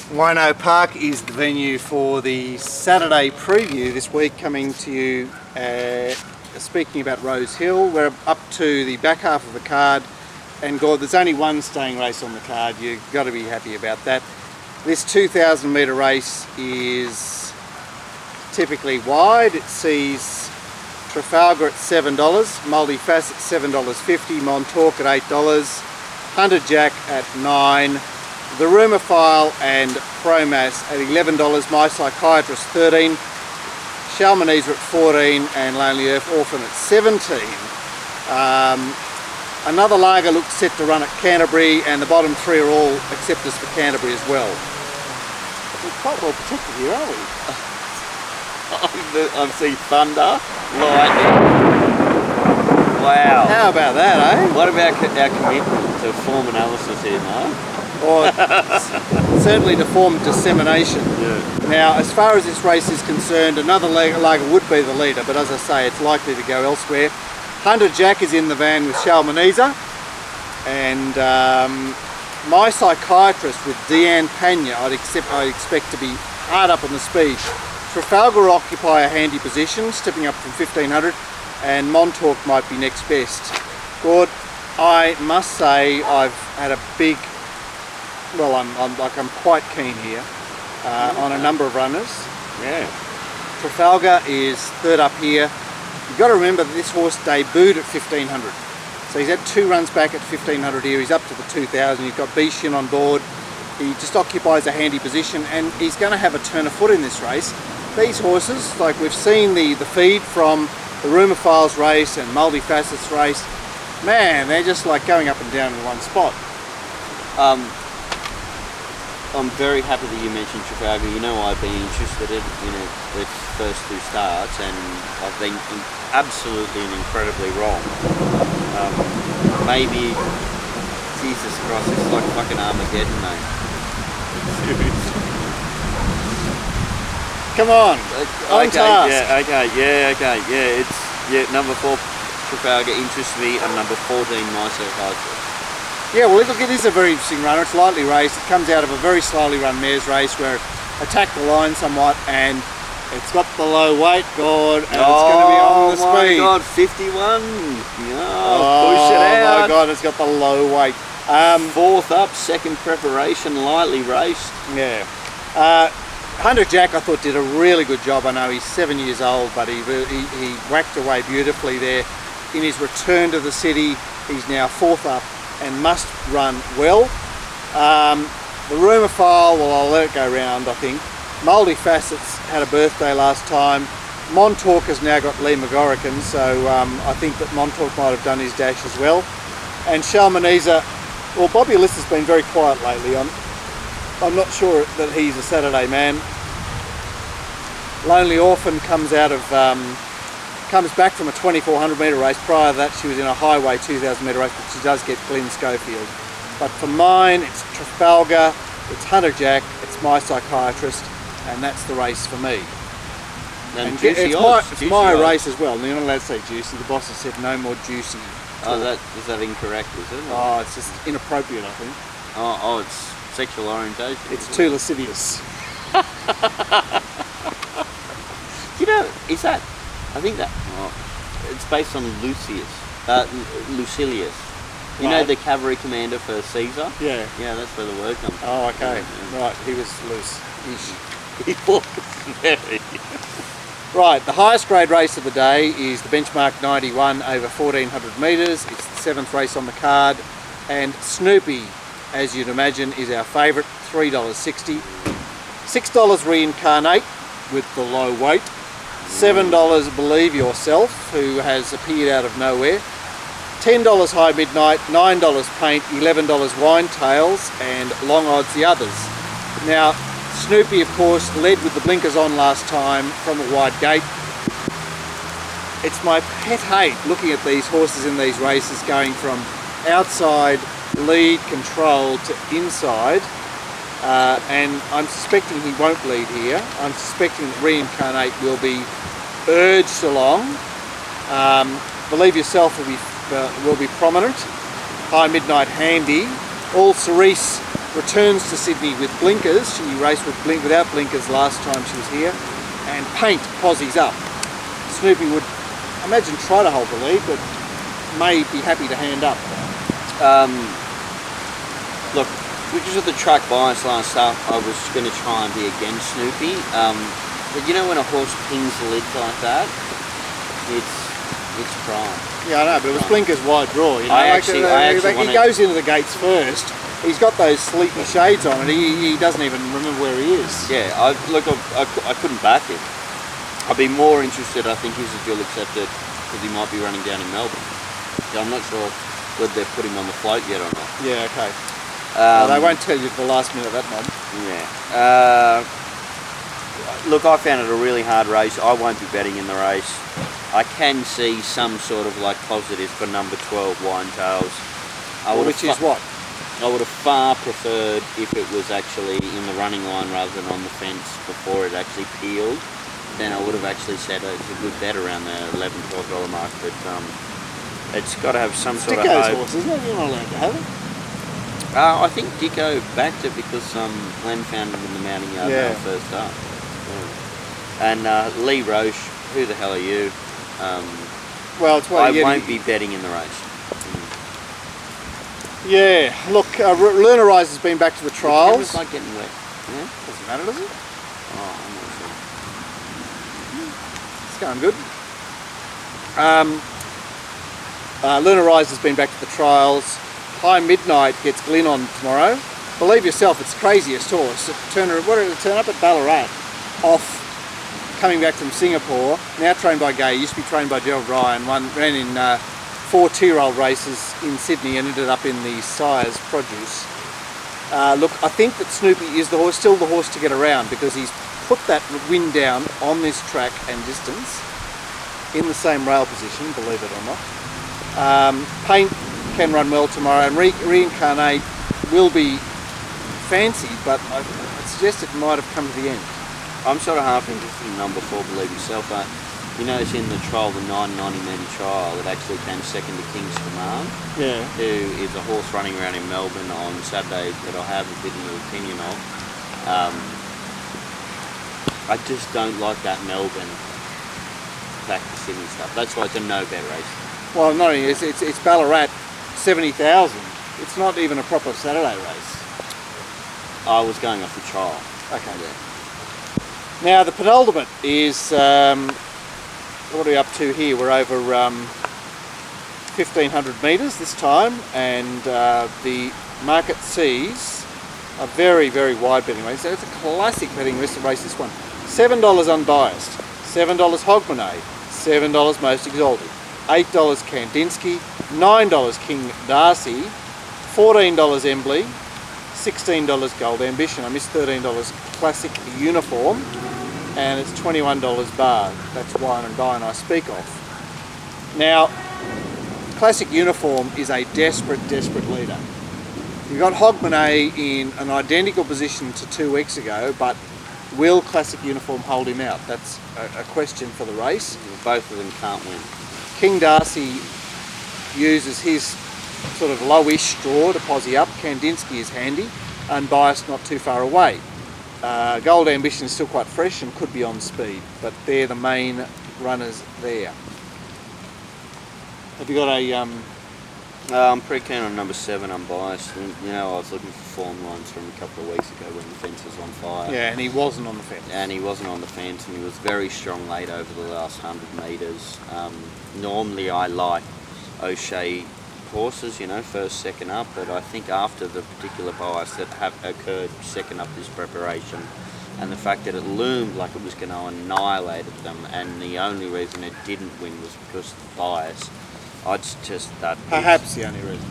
Wino Park is the venue for the Saturday preview this week, coming to you speaking about RHIL. We're up to the back half of the card, and God, there's only one staying race on the card. You've got to be happy about that. This 2,000 metre race is typically wide. It sees Trafalgar at $7, Multifac at $7.50, Montauk at $8, Hunter Jack at $9, the Rumophile and Promas at $11, My Psychiatrist $13, Shalmaneser at $14, and Lonely Earth Orphan at $17. Another lager looks set to run at Canterbury, and the bottom three are all acceptors for Canterbury as well. We're quite well protected here, aren't we? I see thunder, lightning. Wow. How about that, eh? What about our commitment to form analysis here, Mark? Or certainly to form dissemination. Yeah. Now, as far as this race is concerned, another lager would be the leader, but as I say, it's likely to go elsewhere. Hunter Jack is in the van with Shalmaneser, and My Psychiatrist with Deanne Panya I'd expect to be hard up on the speed. Trafalgar will occupy a handy position, stepping up from 1500, and Montauk might be next best. Gord, I must say I've had a big, well, I'm quite keen here on a number of runners. Yeah. Trafalgar is third up here. You've got to remember that this horse debuted at 1500. So he's had two runs back at 1500 here. He's up to the 2000. You've got Bishan on board. He just occupies a handy position, and he's going to have a turn of foot in this race. These horses, like we've seen the feed from the Rumophile's race and Multifacet's race, man, they're just like going up and down in one spot. I'm very happy that you mentioned Trafalgar. You know, I've been interested in its first two starts, and I've been absolutely and incredibly wrong. Maybe, Jesus Christ, it's like fucking Armageddon, mate. Come on, on task. It's number 4 Trafalgar interests me, and number 14 My Psychiatrist. Yeah, well, look, it is a very interesting runner. It's lightly raced. It comes out of a very slowly run mares race where it attacked the line somewhat, and it's got the low weight, God, and it's going to be on the speed. Oh my God, 51! Push it out! Oh my God, it's got the low weight. Fourth up, second preparation, lightly raced. Yeah. Hunter Jack, I thought, did a really good job. I know he's 7 years old, but he whacked away beautifully there. In his return to the city, he's now fourth up and must run well. The Rumophile, well, I'll let it go round, I think. Multifacets had a birthday last time. Montauk has now got Lee McGorrican, so I think that Montauk might have done his dash as well. And Shalmaneser, well, Bobby Ellis has been very quiet lately. I'm not sure that he's a Saturday man. Lonely Orphan comes back from a 2400 metre race. Prior to that, she was in a highway 2000 metre race, but she does get Glenn Schofield. But for mine, it's Trafalgar, it's Hunter Jack, it's My Psychiatrist, and that's the race for me. And it's my race as well. You're not allowed to say juicy. The boss has said no more juicy. Is that incorrect, is it? Oh, it's just inappropriate, I think. Oh, it's sexual orientation. It's too lascivious. You know, I think that it's based on Lucilius. You know, the cavalry commander for Caesar? Yeah. Yeah, that's where the word comes from. Oh, okay. Yeah. Right, he was loose-ish. He was very. Right, the highest grade race of the day is the benchmark 91 over 1400 metres. It's the 7th race on the card, and Snoopy, as you'd imagine, is our favourite, $3.60. $6 Reincarnate with the low weight. $7 Believe Yourself, who has appeared out of nowhere. $10 High Midnight, $9 Paint, $11 Wine Tails, and long odds the others. Now, Snoopy, of course, led with the blinkers on last time from a wide gate. It's my pet hate looking at these horses in these races going from outside lead control to inside, and I'm suspecting he won't lead here. I'm suspecting that Reincarnate will be urged along. Believe Yourself will be prominent. High Midnight handy. All Cerise returns to Sydney with blinkers. She raced without blinkers last time she was here, and paint posies up. Snoopy would, I imagine, try to hold the lead, but may be happy to hand up. Look, because of the track bias last start, I was going to try and be against Snoopy. But you know when a horse pings the lid like that, it's prime. Yeah, I know, but it was blinkers wide draw. You know? He goes into the gates first. He's got those sleepy shades on, and he doesn't even remember where he is. Yeah, I couldn't back it. I'd be more interested, I think, if you'll accept it, because he might be running down in Melbourne. Yeah, I'm not sure whether they've put him on the float yet or not. Yeah, okay. They won't tell you at the last minute, that mob. Yeah. Look, I found it a really hard race. I won't be betting in the race. I can see some sort of like positive for number 12, Winetails. Which is what? I would have far preferred if it was actually in the running line rather than on the fence before it actually peeled. Then I would have actually said it's a good bet around the $11, $12 mark. But it's got to have some sort of hope. Horse, isn't it? You're not allowed to have it. I think Dicko backed it because Glenn found him in the mounting yard when I first up. Yeah. And Lee Roche, who the hell are you? Well, it's what I won't be betting in the race. Yeah, look, Lerner Rise has been back to the trials. The camera's not getting wet. Yeah? Doesn't matter, does it? Oh, I'm not sure. It's going good. Lerner Rise has been back to the trials. High Midnight gets Glyn on tomorrow. Believe yourself, it's the craziest horse. Turn up at Ballarat, coming back from Singapore, now trained by Gay, used to be trained by Gerald Ryan, ran in 4 2-year-old races in Sydney and ended up in the Sires Produce. Look, I think that Snoopy is still the horse to get around, because he's put that win down on this track and distance in the same rail position, believe it or not. Paint can run well tomorrow, and Reincarnate will be fancy, but I suggest it might have come to the end. I'm sort of half interested in number 4, Believe Yourself. You notice in the trial, the 990 metre trial, it actually came second to King's Command, who is a horse running around in Melbourne on Saturday that I have a bit of an opinion of. I just don't like that Melbourne back to Sydney stuff. That's why it's a no-bet race. Well, not only it's Ballarat, 70,000. It's not even a proper Saturday race. I was going off the trial. Okay. Yeah. Now the penultimate is, what are we up to here? We're over 1,500 metres this time, and the market sees a very, very wide betting race. So it's a classic betting race, this one. $7 unbiased, $7 Hogmanay, $7 Most Exalted, $8 Kandinsky, $9 King Darcy, $14 Embley, $16 Gold Ambition. I missed $13 Classic Uniform, and it's $21 Bar. That's Wine and Dine I speak of. Now, Classic Uniform is a desperate, desperate leader. You've got Hogmanay in an identical position to 2 weeks ago, but will Classic Uniform hold him out? That's a question for the race. Both of them can't win. King Darcy uses his sort of lowish straw to posse up. Kandinsky is handy, unbiased, not too far away. Gold Ambition is still quite fresh and could be on speed, but they're the main runners there. Have you got a... I'm pretty keen on number 7, unbiased. You know, I was looking for form lines from a couple of weeks ago when the fence was on fire. Yeah, and he wasn't on the fence. And he wasn't on the fence, and he was very strong late over the last 100 metres. Normally I like O'Shea horses, you know, first, second up, but I think after the particular bias that have occurred second up this preparation, and the fact that it loomed like it was going to annihilate them, and the only reason it didn't win was because of the bias, I'd just... Perhaps the only reason.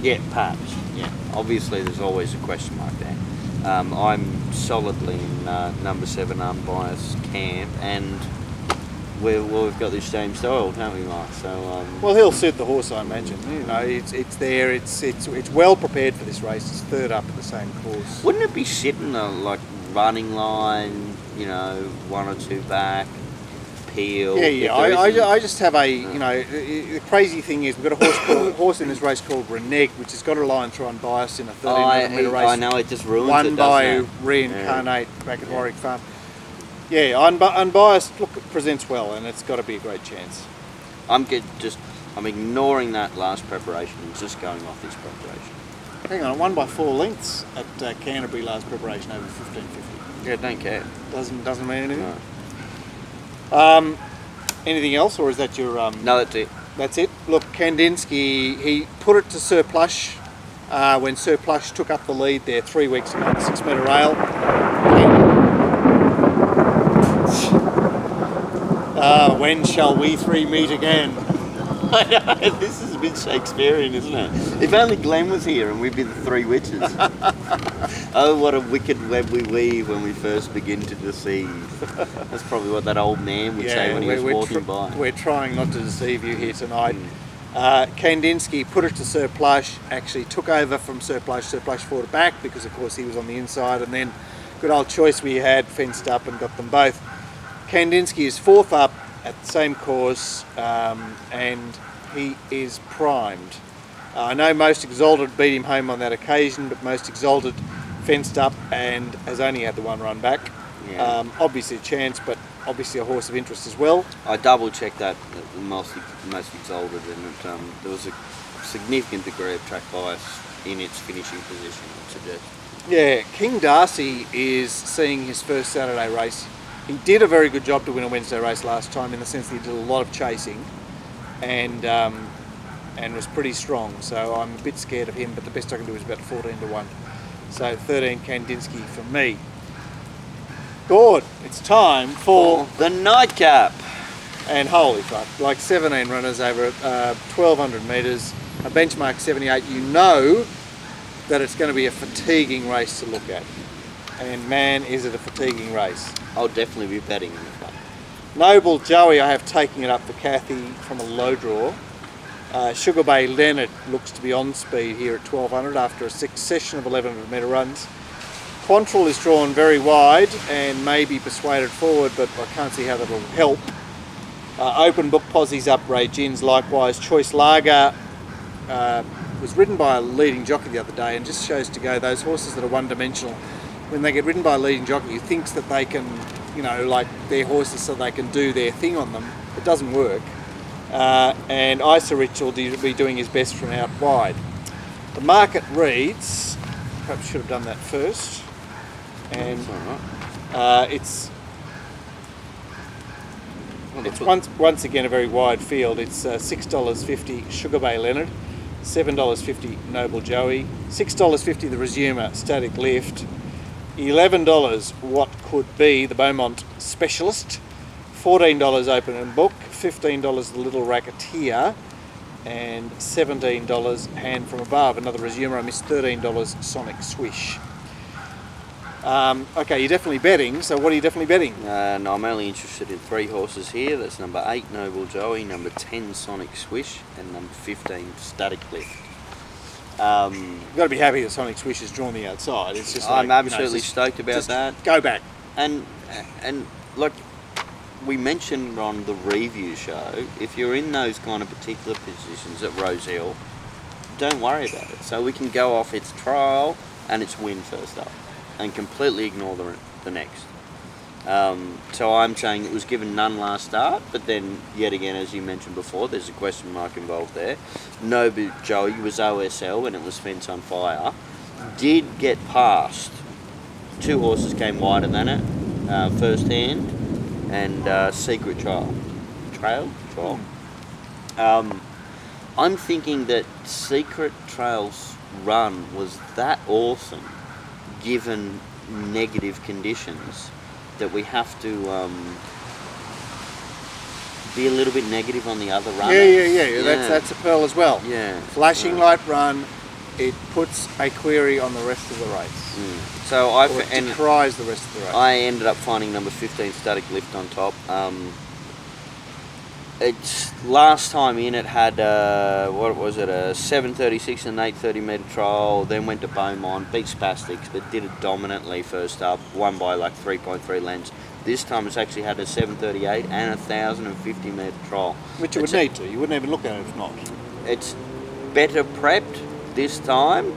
Yeah, perhaps, yeah. Obviously there's always a question mark there. I'm solidly in number 7 unbiased camp, and we've got this James Doyle, haven't we, Mark? So well, he'll suit the horse, I imagine. You know, it's there. It's well prepared for this race. It's third up at the same course. Wouldn't it be sitting like running line? You know, 1 or 2 back, appeal. Yeah. I just have a, you know, the crazy thing is we've got a horse in this race called Reneg, which has got a line through unbiased in a 1300 metre race. I know, it just ruins won it, by doesn't it? Reincarnate back at Warwick Farm. Yeah, unbiased, look, it presents well, and it's got to be a great chance. I'm ignoring that last preparation and just going off this preparation. Hang on, it won by 4 lengths at Canterbury last preparation over 1550. Yeah, don't care. Doesn't mean anything. No. Anything else, or is that your? No, that's it. That's it. Look, Kandinsky, he put it to Sir Plush when Sir Plush took up the lead there 3 weeks ago on the 6 metre rail. When shall we three meet again? I know, this is a bit Shakespearean, isn't it? If only Glenn was here and we'd be the 3 witches. Oh, what a wicked web we weave when we first begin to deceive. That's probably what that old man would say when he was walking by. We're trying not to deceive you here tonight. Kandinsky put it to Sir Plush, actually took over from Sir Plush fought it back because of course he was on the inside, and then good old choice we had, fenced up and got them both. Kandinsky is 4th up at the same course, and he is primed. I know Most Exalted beat him home on that occasion, but Most Exalted fenced up and has only had the 1 run back. Yeah. Obviously a chance, but obviously a horse of interest as well. I double checked that most Exalted, and there was a significant degree of track bias in its finishing position, I'd suggest. Yeah, King Darcy is seeing his first Saturday race. He did a very good job to win a Wednesday race last time, in the sense that he did a lot of chasing and was pretty strong. So I'm a bit scared of him, but the best I can do is about 14 to 1. So 13 Kandinsky for me. Gord, it's time for the nightcap. And holy fuck, like 17 runners over 1200 metres, a benchmark 78. You know that it's going to be a fatiguing race to look at. And man, is it a fatiguing race. I'll definitely be betting in this one. Noble Joey, I have taken it up for Kathy from a low draw. Sugar Bay Leonard looks to be on speed here at 1200 after a succession of 1100 metre runs. Quantrill is drawn very wide and may be persuaded forward, but I can't see how that'll help. Open Book Posse's up, Ray Gins likewise. Choice Lager was ridden by a leading jockey the other day, and just shows to go, those horses that are one-dimensional, when they get ridden by a leading jockey who thinks that they can, you know, like their horses so they can do their thing on them, it doesn't work. And Isa Rich will be doing his best from out wide. The market reads, perhaps should have done that first, and it's once again a very wide field. It's $6.50 Sugar Bay Leonard, $7.50 Noble Joey, $6.50 the Resumer Static Lift, $11 what could be the Beaumont Specialist, $14 Open and Book, $15 the Little Racketeer, and $17 Hand from Above. Another Resumer. I missed $13 Sonic Swish. Okay, you're definitely betting, so what are you definitely betting? No, I'm only interested in 3 horses here. That's number 8 Noble Joey, number 10 Sonic Swish, and number 15 Static Lift. You've got to be happy that Sonic Swish has drawn the outside. It's just I'm like, absolutely stoked about that. Go back. And like we mentioned on the review show, if you're in those kind of particular positions at RHIL, don't worry about it. So we can go off its trial and its win first up, and completely ignore the next. So I'm saying it was given none last start, but then yet again, as you mentioned before, there's a question mark involved there. Noble Joey was OSL when it was Fence on Fire. Did get past. 2 horses came wider than it, First Hand and Secret Trial. Trial? I'm thinking that Secret Trail's run was that awesome, given negative conditions, that we have to be a little bit negative on the other runner. Yeah. That's a pearl as well. Yeah. Flashing light run, it puts a query on the rest of the race. So it decries the rest of the race. I ended up finding number 15 Static Lift on top. It's last time in it had what was it, a 7:36 and 8:30 metre trial, then went to Beaumont, beat Spastics, but did it dominantly first up, won by like 3.3 lengths, This time it's actually had a 738 and a 1,050 metre trial. Which you would need to. You wouldn't even look at it if not. It's better prepped this time,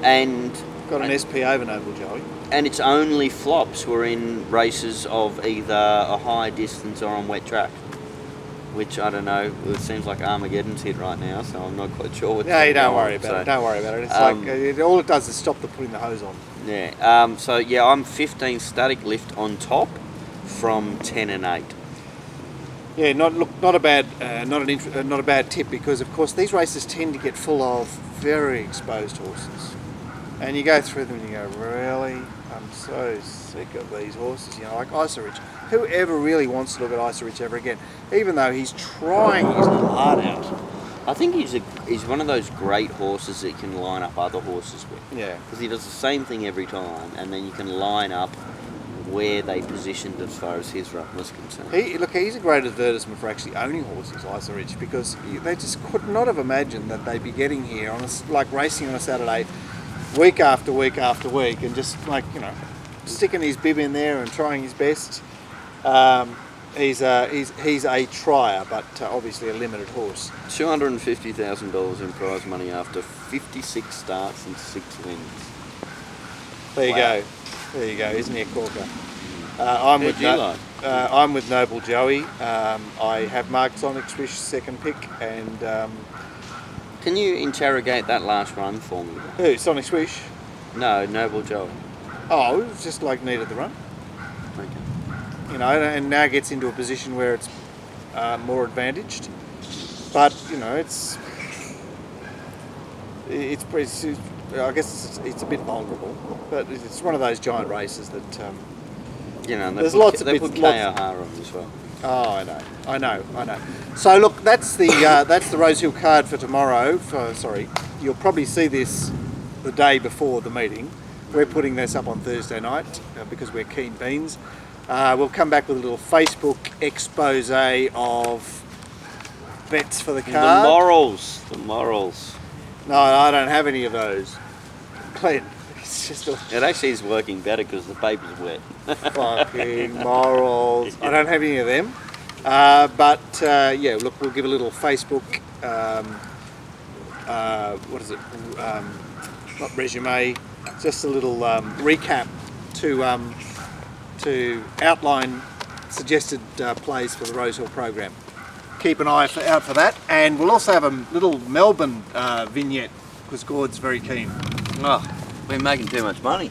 and Got an SP over Noble Joey. and its only flops were in races of either a high distance or on wet track. Which, I don't know, it seems like Armageddon's hit right now, so I'm not quite sure what's Yeah, going don't on, worry about it. Don't worry about it. It's all it does is stop the putting the hose on. Yeah, so yeah, I'm 15 static lift on top from 10 and 8. Yeah, not a bad tip, because of course these races tend to get full of very exposed horses, and you go through them and you go, really, I'm so sick of these horses. You know, like Isorich. Whoever really wants to look at Isorich ever again, even though he's trying his little heart out. I think he's one of those great horses that you can line up other horses with. Yeah. Because he does the same thing every time, and then you can line up where they positioned as far as his run was concerned. He's a great advertisement for actually owning horses, Isorich, because they just could not have imagined that they'd be getting here on like racing on a Saturday, week after week after week, and just like, you know, sticking his bib in there and trying his best. He's a trier, but obviously a limited horse. $250,000 in prize money after 56 starts and 6 wins. There you Wow. go. There you go. Isn't he a corker? I'm with Noble Joey. I have marked Sonic Swish second pick, and Can you interrogate that last run for me? who? Sonic Swish? No, Noble Joey. Oh, it was just like needed the run. Okay. You know, and now gets into a position where it's more advantaged. But you know, it's I guess it's a bit vulnerable, but it's one of those giant races that You know, and there's lots of they bits. put KR on as well. Oh, I know. So look, that's the Rose Hill card for tomorrow. You'll probably see this the day before the meeting. We're putting this up on Thursday night because we're keen beans. We'll come back with a little Facebook expose of bets for the card. The morals. No, I don't have any of those. Clint, it's just It actually is working better because the paper's wet. fucking morals. I don't have any of them. Yeah, look, we'll give a little Facebook, what is it? Not resume, just a little recap to outline suggested plays for the Rose Hill program. Keep an eye out for that, and we'll also have a little Melbourne vignette because Gord's very keen. Oh, we're making too much money.